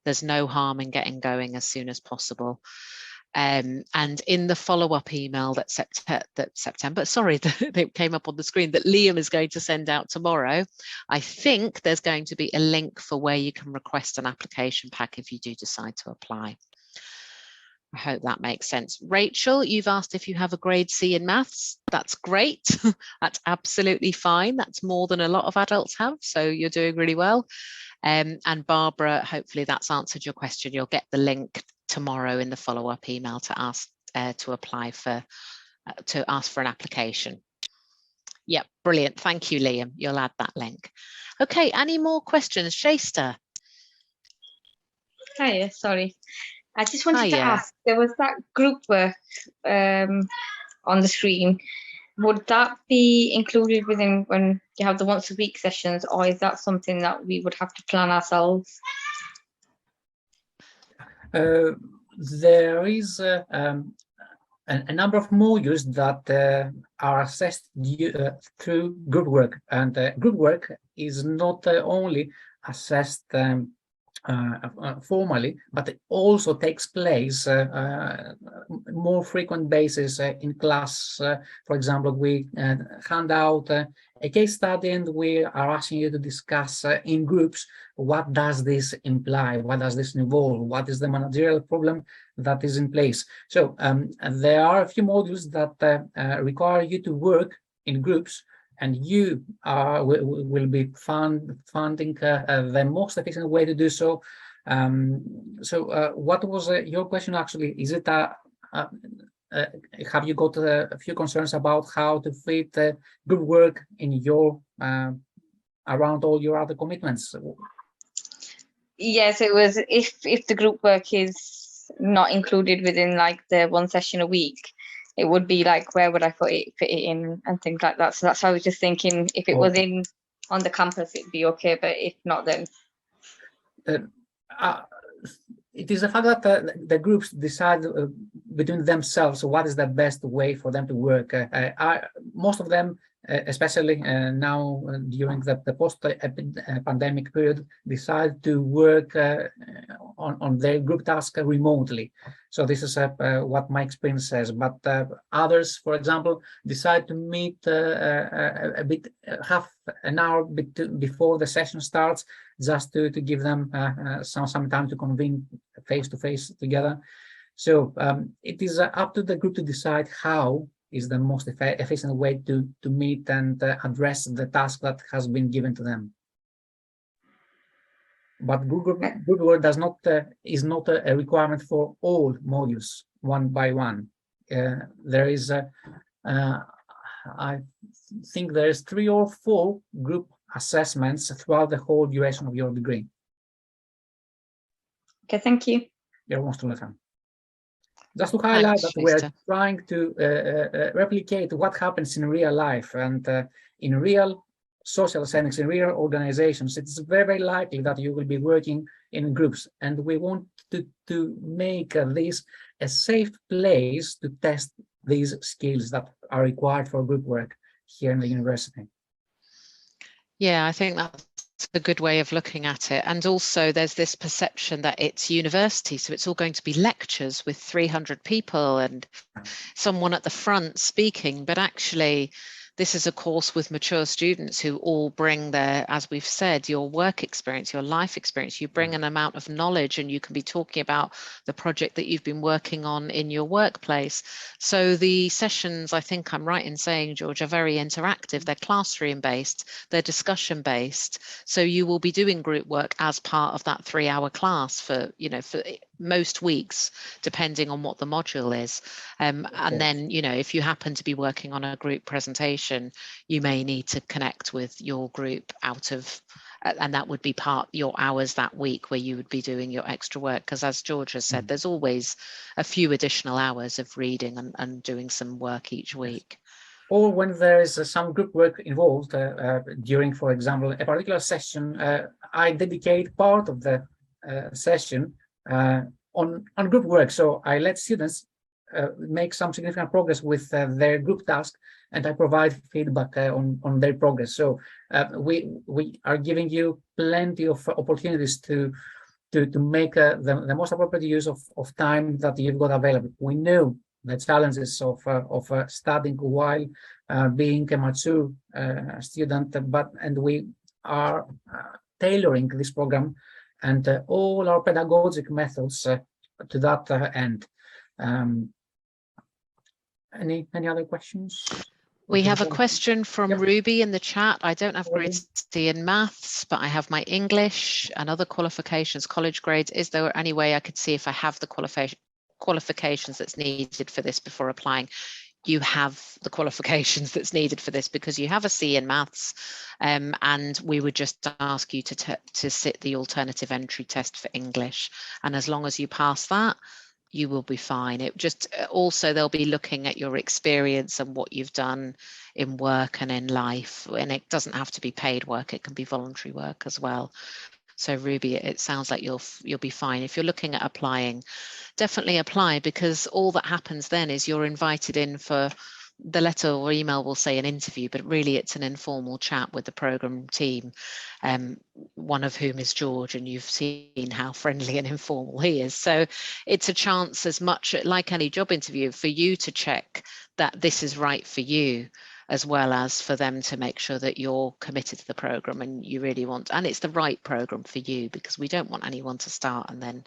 there's no harm in getting going as soon as possible. And in the follow-up email that came up on the screen that Liam is going to send out tomorrow, I think there's going to be a link for where you can request an application pack if you do decide to apply. I hope that makes sense. Rachel, you've asked if you have a grade C in maths. That's great. That's absolutely fine. That's more than a lot of adults have, so you're doing really well. And Barbara, hopefully that's answered your question. You'll get the link tomorrow in the follow-up email to ask to apply for to ask for an application. Yep, brilliant. Thank you, Liam. You'll add that link. Okay, any more questions? Shasta. Hiya, sorry. I just wanted to ask, there was that group work on the screen would that be included within when you have the once a week sessions, or is that something that we would have to plan ourselves? There is a number of modules that are assessed through group work, and group work is not only assessed formally, but it also takes place more frequent basis in class. For example, we hand out a case study and we are asking you to discuss in groups, what does this imply? What does this involve? What is the managerial problem that is in place? So there are a few modules that require you to work in groups, and you will be funding the most efficient way to do so. What was your question actually? Is it have you got a few concerns about how to fit group work in your around all your other commitments? Yes, it was if the group work is not included within like the one session a week, it would be like, where would I fit it in and things like that. So that's why I was just thinking, if it was in on the campus, it'd be okay, but if not, then it is a fact that the groups decide between themselves what is the best way for them to work. Most of them, especially now during the post-pandemic period, decide to work on their group task remotely. So this is what my experience says. But others, for example, decide to meet half an hour before the session starts, just to give them some time to convene face-to-face together. So it is up to the group to decide how is the most efficient way to meet and address the task that has been given to them. But Google work does not is not a requirement for all modules one by one. There is I think there is 3 or 4 group assessments throughout the whole duration of your degree. Okay, thank you. You're most welcome. Just to highlight that we're trying to replicate what happens in real life and in real social settings, in real organizations. It's very, very likely that you will be working in groups, and we want to make this a safe place to test these skills that are required for group work here in the university. Yeah, I think that's a good way of looking at it. And also there's this perception that it's university, so it's all going to be lectures with 300 people and someone at the front speaking, but actually this is a course with mature students who all bring their, as we've said, your work experience, your life experience. You bring an amount of knowledge and you can be talking about the project that you've been working on in your workplace. So the sessions, I think I'm right in saying, George, are very interactive. They're classroom based, they're discussion based. So you will be doing group work as part of that 3-hour class for, you know, for most weeks, depending on what the module is. And then, you know, if you happen to be working on a group presentation, you may need to connect with your group out of, and that would be part your hours that week where you would be doing your extra work. Because as George has said, there's always a few additional hours of reading and doing some work each week. Or when there is some group work involved during, for example, a particular session, I dedicate part of the session on group work. So I let students make some significant progress with their group task, and I provide feedback on their progress. So we are giving you plenty of opportunities to make the most appropriate use of time that you've got available. We know the challenges of studying while being a mature student, and we are tailoring this program and all our pedagogic methods to that end. Any other questions? We have a question from Ruby in the chat. I don't have grades C in maths, but I have my English and other qualifications, college grades. Is there any way I could see if I have the qualifications that's needed for this before applying? You have the qualifications that's needed for this because you have a C in maths, and we would just ask you to sit the alternative entry test for English. And as long as you pass that, you will be fine. It just also they'll be looking at your experience and what you've done in work and in life, and it doesn't have to be paid work, it can be voluntary work as well. So Ruby, it sounds like you'll be fine. If you're looking at applying, definitely apply, because all that happens then is you're invited in for, the letter or email will say an interview, but really it's an informal chat with the programme team, one of whom is George, and you've seen how friendly and informal he is. So it's a chance, as much like any job interview, for you to check that this is right for you, as well as for them to make sure that you're committed to the programme and you really want, and it's the right programme for you, because we don't want anyone to start and then,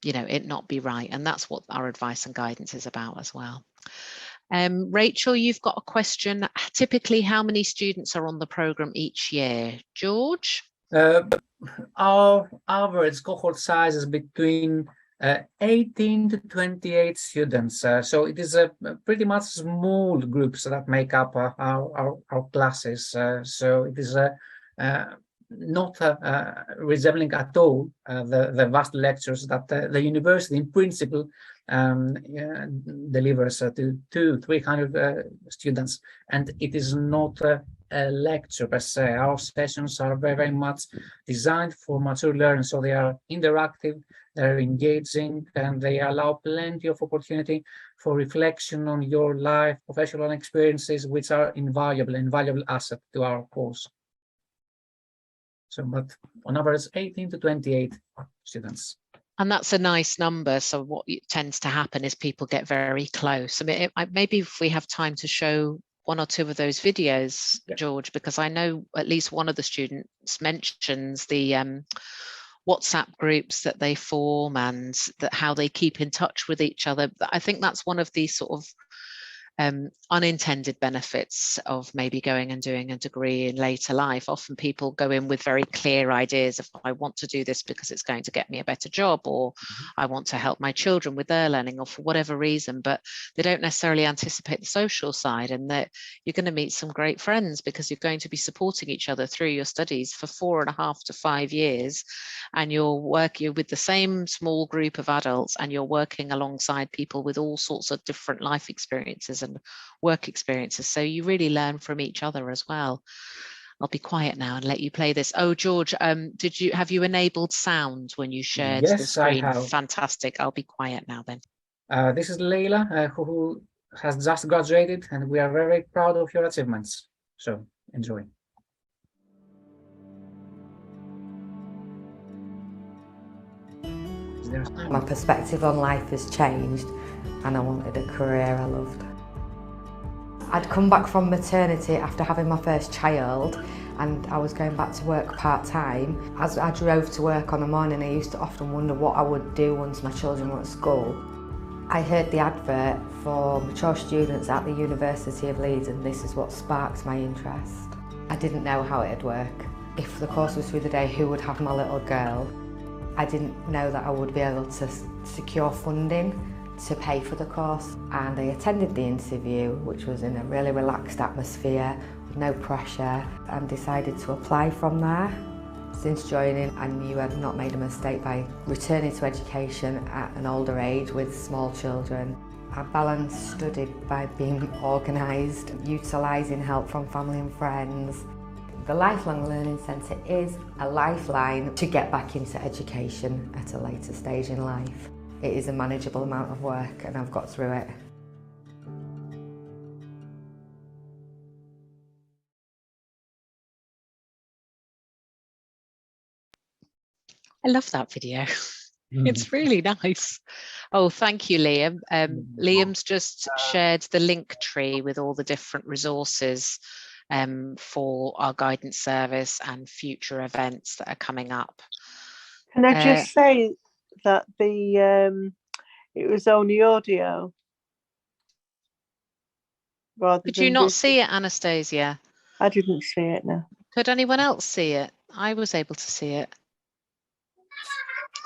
you know, it not be right. And that's what our advice and guidance is about as well. Rachel, you've got a question. Typically, how many students are on the programme each year? George? Our average cohort size is between 18 to 28 students. So it is a pretty much small groups that make up our classes. So it is not resembling at all the vast lectures that the university in principle delivers to 200-300 students, and it is not a lecture per se. Our sessions are very, very much designed for mature learners, so they are interactive, they're engaging, and they allow plenty of opportunity for reflection on your life, professional experiences, which are invaluable asset to our course. So, but on average, 18 to 28 students. And that's a nice number. So what tends to happen is people get very close. I mean, maybe if we have time to show one or two of those videos, yeah, George, because I know at least one of the students mentions the WhatsApp groups that they form and that how they keep in touch with each other. I think that's one of the sort of unintended benefits of maybe going and doing a degree in later life. Often people go in with very clear ideas of, I want to do this because it's going to get me a better job, or I want to help my children with their learning, or for whatever reason, but they don't necessarily anticipate the social side, and that you're going to meet some great friends because you're going to be supporting each other through your studies for 4.5 to 5 years, and you're working with the same small group of adults, and you're working alongside people with all sorts of different life experiences and work experiences, so you really learn from each other as well. I'll be quiet now and let you play this. Oh, George, have you enabled sound when you shared the screen? I have. Fantastic. I'll be quiet now then. This is Leila, who has just graduated, and we are very proud of your achievements. So enjoy. My perspective on life has changed, and I wanted a career I loved. I'd come back from maternity after having my first child, and I was going back to work part-time. As I drove to work on the morning, I used to often wonder what I would do once my children were at school. I heard the advert for mature students at the University of Leeds, and this is what sparked my interest. I didn't know how it'd work. If the course was through the day, who would have my little girl? I didn't know that I would be able to secure funding to pay for the course, and I attended the interview, which was in a really relaxed atmosphere with no pressure, and decided to apply from there. Since joining, I knew I'd not made a mistake by returning to education at an older age with small children. I balanced study by being organised, utilising help from family and friends. The Lifelong Learning Centre is a lifeline to get back into education at a later stage in life. It is a manageable amount of work, and I've got through it. I love that video. It's really nice. Oh, thank you, Liam. Liam's just shared the link tree with all the different resources for our guidance service and future events that are coming up. Can I just say that it was only audio? Could you not see it, Anastasia? I didn't see it, no. Could anyone else see it? I was able to see it.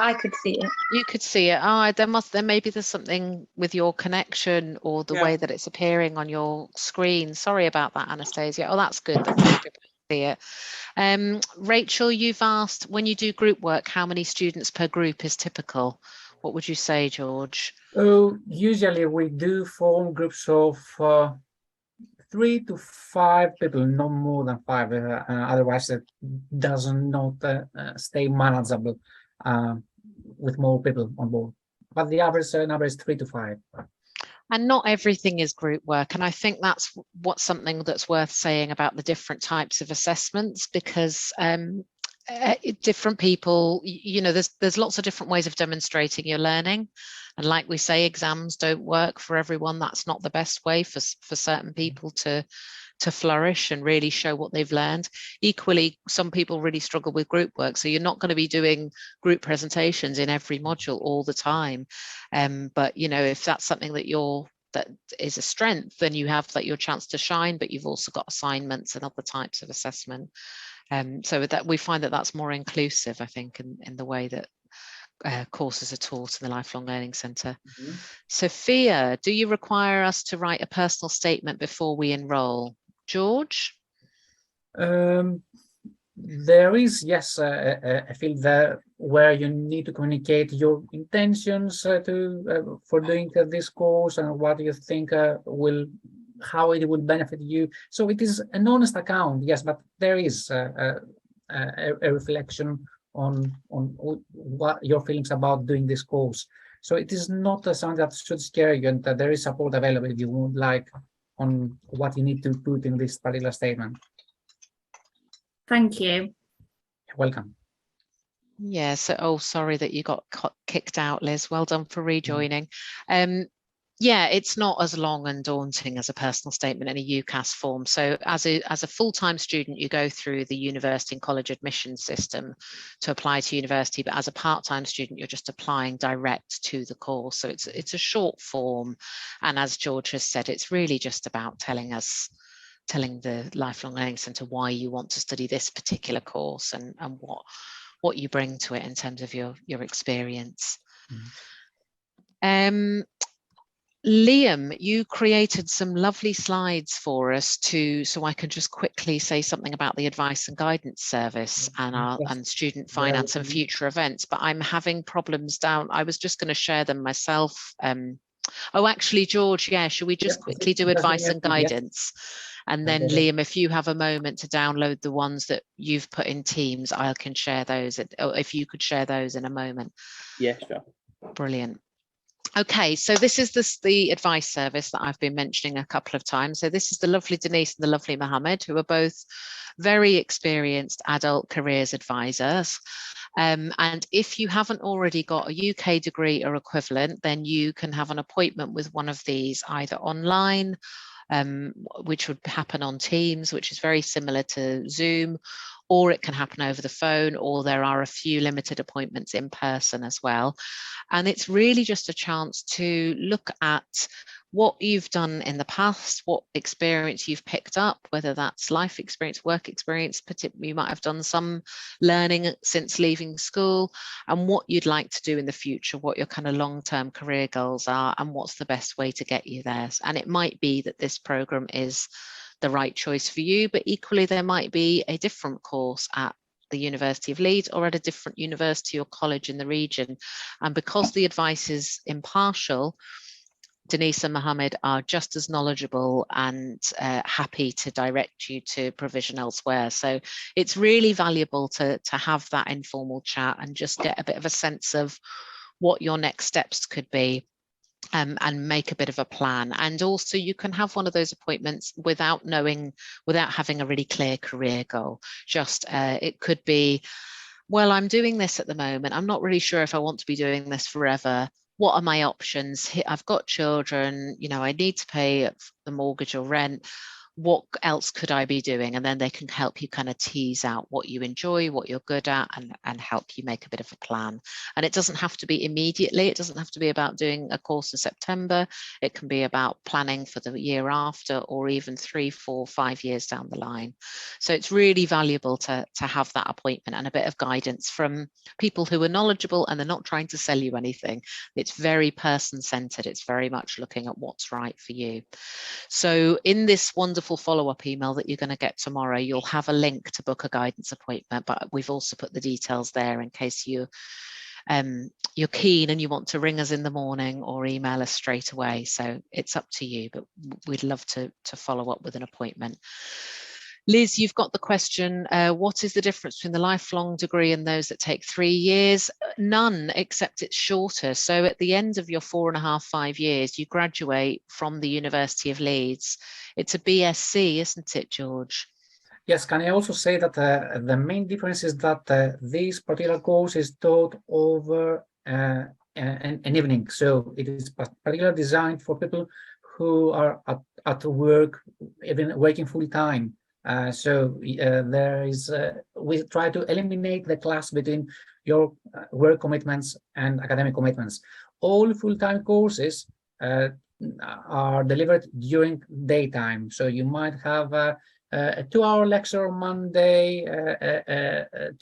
I could see it. You could see it. Oh, maybe there's something with your connection or the way that it's appearing on your screen. Sorry about that, Anastasia. Oh, that's good. That's good to see it. Rachel, you've asked, when you do group work, how many students per group is typical? What would you say, George? Usually we do form groups of 3 to 5 people, no more than 5. Otherwise, it doesn't not stay manageable with more people on board. But the average number is 3 to 5. And not everything is group work. And I think that's something that's worth saying about the different types of assessments, because different people, you know, there's lots of different ways of demonstrating your learning. And like we say, exams don't work for everyone. That's not the best way for certain people to flourish and really show what they've learned. Equally, some people really struggle with group work. So you're not going to be doing group presentations in every module all the time. But, you know, if that's something that is a strength, then you have your chance to shine, but you've also got assignments and other types of assessment. So that we find that that's more inclusive, I think, in the way that courses are taught in the Lifelong Learning Centre. Mm-hmm. Sophia, do you require us to write a personal statement before we enrol? George? There is, yes, a field there where you need to communicate your intentions for doing this course and what you think how it will benefit you. So it is an honest account, yes, but there is a reflection on what your feelings about doing this course. So it is not something that should scare you, and there is support available if you would like on what you need to put in this particular statement. Thank you. You're welcome. Yeah, so sorry that you got kicked out, Liz. Well done for rejoining. Yeah, it's not as long and daunting as a personal statement in a UCAS form. So as a full-time student, you go through the university and college admission system to apply to university, but as a part-time student, you're just applying direct to the course. So it's a short form. And as George has said, it's really just about telling the Lifelong Learning Centre why you want to study this particular course and what you bring to it in terms of your experience. Mm-hmm. Liam, you created some lovely slides for us so I can just quickly say something about the advice and guidance service and student finance and future events, but I'm having problems down. I was just going to share them myself. Oh, actually, George, yeah, should we just quickly do advice and guidance? And then Liam, if you have a moment to download the ones that you've put in Teams, I can share those. If you could share those in a moment. Yeah, sure. Brilliant. Okay, so this is the advice service that I've been mentioning a couple of times. So this is the lovely Denise and the lovely Mohammed, who are both very experienced adult careers advisors. And if you haven't already got a UK degree or equivalent, then you can have an appointment with one of these either online, which would happen on Teams, which is very similar to Zoom, or it can happen over the phone, or there are a few limited appointments in person as well. And it's really just a chance to look at what you've done in the past, what experience you've picked up, whether that's life experience, work experience, particularly you might have done some learning since leaving school, and what you'd like to do in the future, what your kind of long-term career goals are, and what's the best way to get you there. And it might be that this program is the right choice for you, but equally there might be a different course at the University of Leeds or at a different university or college in the region. And because the advice is impartial, Denise and Mohammed are just as knowledgeable and happy to direct you to provision elsewhere. So it's really valuable to have that informal chat and just get a bit of a sense of what your next steps could be. And make a bit of a plan. And also you can have one of those appointments without having a really clear career goal. Just it could be, well, I'm doing this at the moment. I'm not really sure if I want to be doing this forever. What are my options? I've got children, you know, I need to pay the mortgage or rent. What else could I be doing? And then they can help you kind of tease out what you enjoy, what you're good at, and help you make a bit of a plan. And it doesn't have to be immediately. It doesn't have to be about doing a course in September. It can be about planning for the year after, or even 3, 4, 5 years down the line. So it's really valuable to have that appointment and a bit of guidance from people who are knowledgeable, and they're not trying to sell you anything. It's very person-centered. It's very much looking at what's right for you. So in this wonderful follow-up email that you're going to get tomorrow, you'll have a link to book a guidance appointment, but we've also put the details there in case you you're keen and you want to ring us in the morning or email us straight away. So it's up to you, but we'd love to follow up with an appointment. Liz, you've got the question, what is the difference between the lifelong degree and those that take 3 years? None, except it's shorter. So at the end of your 4.5, 5 years, you graduate from the University of Leeds. It's a BSc, isn't it, George? Yes, can I also say that the main difference is that this particular course is taught over an evening. So it is particularly designed for people who are at work, even working full time. There is, we try to eliminate the clash between your work commitments and academic commitments. All full-time courses are delivered during daytime. So you might have a 2-hour lecture on Monday,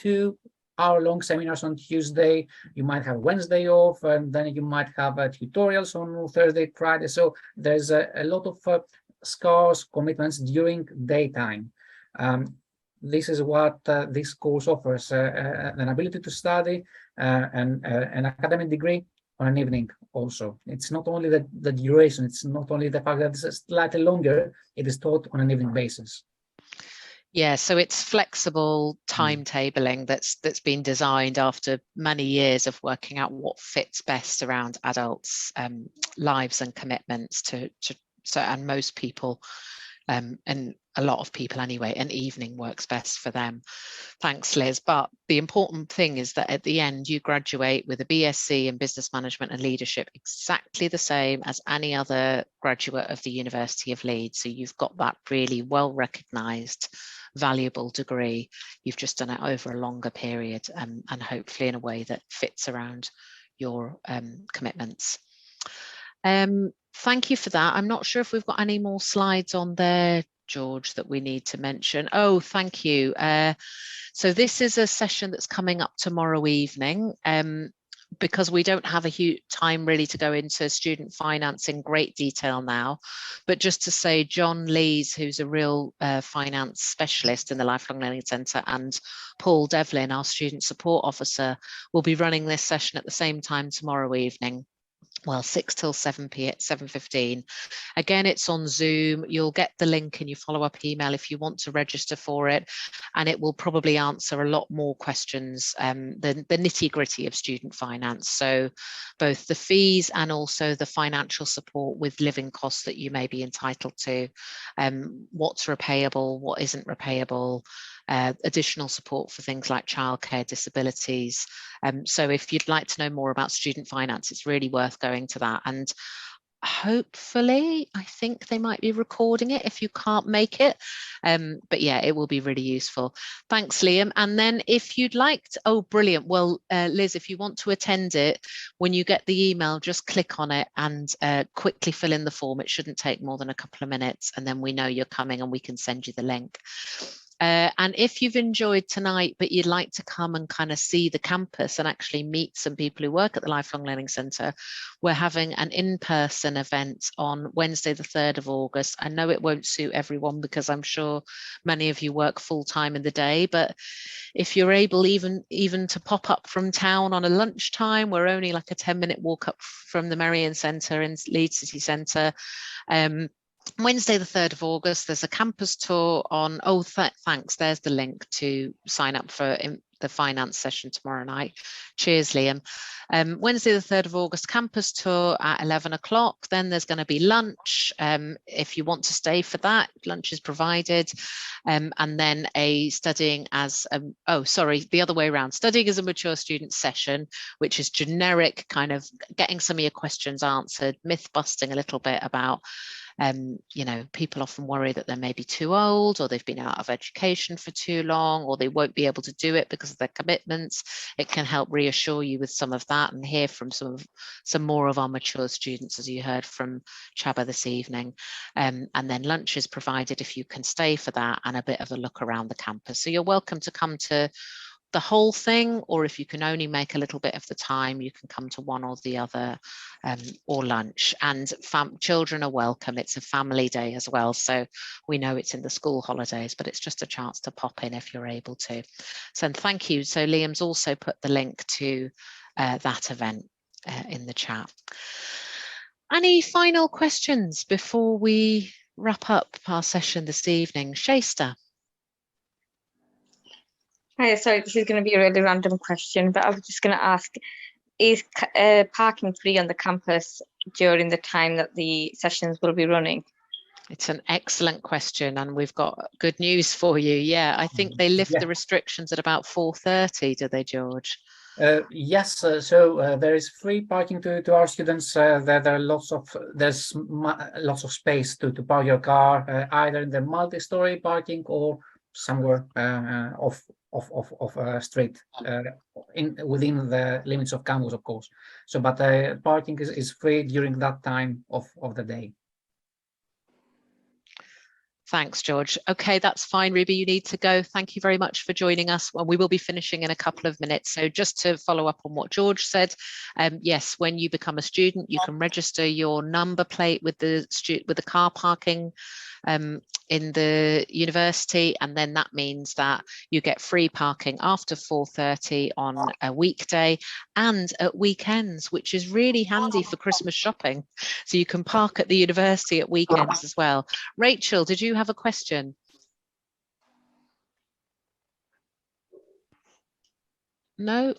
2-hour-long seminars on Tuesday. You might have Wednesday off, and then you might have tutorials on Thursday, Friday. So there's a lot of scarce commitments during daytime. This is what this course offers, an ability to study and an academic degree on an evening also. It's not only the duration, it's not only the fact that it's slightly longer, it is taught on an evening basis. Yeah, so it's flexible timetabling that's been designed after many years of working out what fits best around adults' lives and commitments and most people, and a lot of people anyway, an evening works best for them. Thanks, Liz. But the important thing is that at the end, you graduate with a BSc in Business Management and Leadership, exactly the same as any other graduate of the University of Leeds. So you've got that really well recognised, valuable degree. You've just done it over a longer period and hopefully in a way that fits around your commitments. Thank you for that. I'm not sure if we've got any more slides on there, George, that we need to mention. Oh, thank you. So this is a session that's coming up tomorrow evening. Because we don't have a huge time really to go into student finance in great detail now, but just to say John Lees, who's a real finance specialist in the Lifelong Learning Centre, and Paul Devlin, our student support officer, will be running this session at the same time tomorrow evening. Well, 6 till 7:15. Again, it's on Zoom. You'll get the link in your follow-up email if you want to register for it, and it will probably answer a lot more questions, the nitty-gritty of student finance. So both the fees and also the financial support with living costs that you may be entitled to, what's repayable, what isn't repayable, additional support for things like childcare, disabilities. So if you'd like to know more about student finance, it's really worth going to that. And hopefully, I think they might be recording it if you can't make it. But yeah, it will be really useful. Thanks, Liam. And then if you'd like to, oh, brilliant. Well, Liz, if you want to attend it, when you get the email, just click on it and quickly fill in the form. It shouldn't take more than a couple of minutes, and then we know you're coming and we can send you the link. And if you've enjoyed tonight, but you'd like to come and kind of see the campus and actually meet some people who work at the Lifelong Learning Centre, we're having an in-person event on Wednesday, the 3rd of August. I know it won't suit everyone because I'm sure many of you work full time in the day, but if you're able even to pop up from town on a lunchtime, we're only like a 10-minute walk up from the Merrion Centre in Leeds City Centre. Wednesday, the 3rd of August, there's a campus tour on, oh, thanks, there's the link to sign up for the finance session tomorrow night. Cheers, Liam. Wednesday, the 3rd of August, campus tour at 11 o'clock. Then there's going to be lunch. If you want to stay for that, lunch is provided. And then a studying as, the other way around, studying as a mature student session, which is generic, kind of getting some of your questions answered, myth busting a little bit about people often worry that they may be too old, or they've been out of education for too long, or they won't be able to do it because of their commitments. It can help reassure you with some of that and hear from some more of our mature students, as you heard from Chaba this evening. And then lunch is provided if you can stay for that, and a bit of a look around the campus. So you're welcome to come to the whole thing, or if you can only make a little bit of the time, you can come to one or the other, or lunch. And children are welcome. It's a family day as well, so we know it's in the school holidays, but it's just a chance to pop in if you're able to. So thank you. So Liam's also put the link to that event in the chat. Any final questions before we wrap up our session this evening? Shasta. Hi, sorry, this is going to be a really random question, but I was just going to ask, is parking free on the campus during the time that the sessions will be running? It's an excellent question, and we've got good news for you. Yeah, I think they lift the restrictions at about 4:30, do they, George? Yes, so there is free parking to our students. There are lots of space to park your car, either in the multi-story parking or somewhere off street, within the limits of campus, of course. So, but parking is free during that time of the day. Thanks, George. Okay, that's fine. Ruby, you need to go. Thank you very much for joining us. Well, we will be finishing in a couple of minutes. So just to follow up on what George said, yes, when you become a student, you can register your number plate with the car parking in the university, and then that means that you get free parking after 4:30 on a weekday and at weekends, which is really handy for Christmas shopping. So you can park at the university at weekends as well. Rachel, did you have a question? No?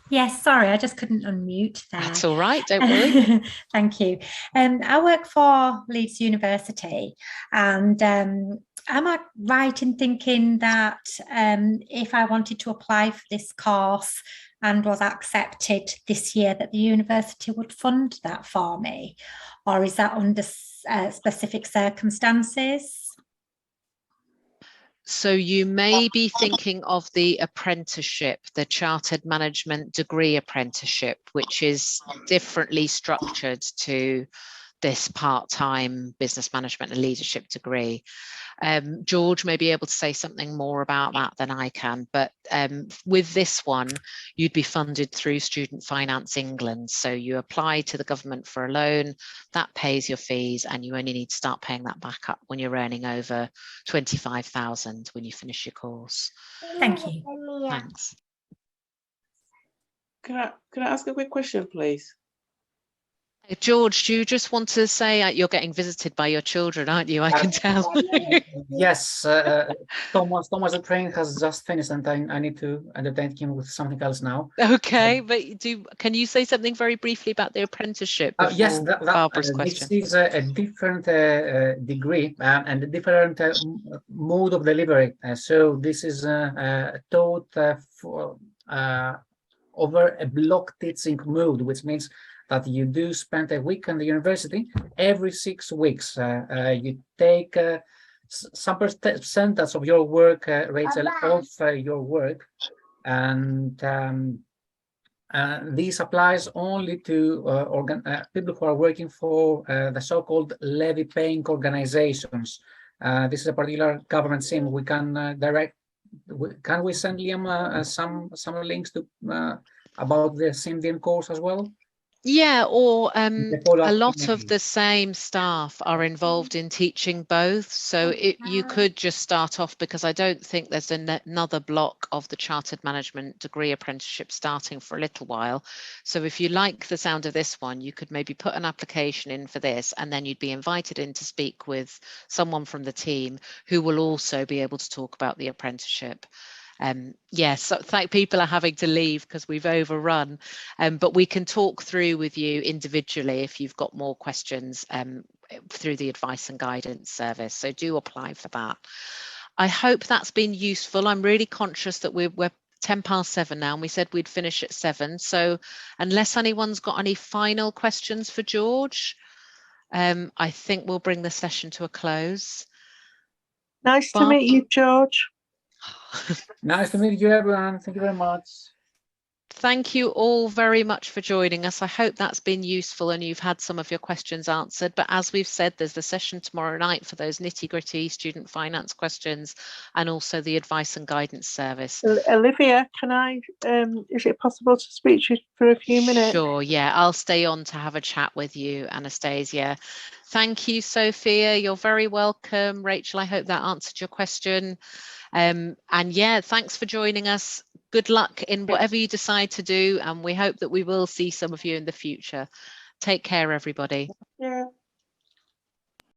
Yes, sorry, I just couldn't unmute there. That's all right, don't worry. Thank you. I work for Leeds University, and am I right in thinking that if I wanted to apply for this course and was accepted this year, that the university would fund that for me? Or is that under specific circumstances? So you may be thinking of the apprenticeship, the Chartered Management Degree Apprenticeship, which is differently structured to this part-time business management and leadership degree. George may be able to say something more about that than I can, but with this one, you'd be funded through Student Finance England. So you apply to the government for a loan, that pays your fees, and you only need to start paying that back up when you're earning over 25,000 when you finish your course. Thank you. Thanks. Can I ask a quick question, please? George, do you just want to say you're getting visited by your children, aren't you? I can tell. Yes, Thomas, the train has just finished, and I need to entertain him with something else now. Okay, but can you say something very briefly about the apprenticeship? Yes, Barbara's question. This is a different degree and a different mode of delivery. So this is taught for over a block teaching mode, which means that you do spend a week in the university. Every 6 weeks. You take some percentage of your work, Rachel, off your work, and this applies only to people who are working for the so-called levy-paying organizations. This is a particular government scheme. We can can we send Liam some links to about the SIMDN course as well? Yeah, or a lot of the same staff are involved in teaching both. So you could just start off, because I don't think there's another block of the Chartered Management Degree Apprenticeship starting for a little while. So if you like the sound of this one, you could maybe put an application in for this, and then you'd be invited in to speak with someone from the team who will also be able to talk about the apprenticeship. Yes, so people are having to leave because we've overrun, but we can talk through with you individually if you've got more questions through the advice and guidance service. So do apply for that. I hope that's been useful. I'm really conscious that we're 7:10 now, and we said we'd finish at 7. So unless anyone's got any final questions for George, I think we'll bring the session to a close. Nice to meet you, George. Nice to meet you, everyone. Thank you very much. Thank you all very much for joining us. I hope that's been useful and you've had some of your questions answered. But as we've said, there's the session tomorrow night for those nitty-gritty student finance questions, and also the advice and guidance service. Olivia, can I, is it possible to speak to you for a few minutes? Sure, yeah, I'll stay on to have a chat with you, Anastasia. Thank you, Sophia. You're very welcome. Rachel, I hope that answered your question. And yeah, thanks for joining us. good luck in whatever you decide to do, and we hope that we will see some of you in the future. Take care, everybody. Yeah.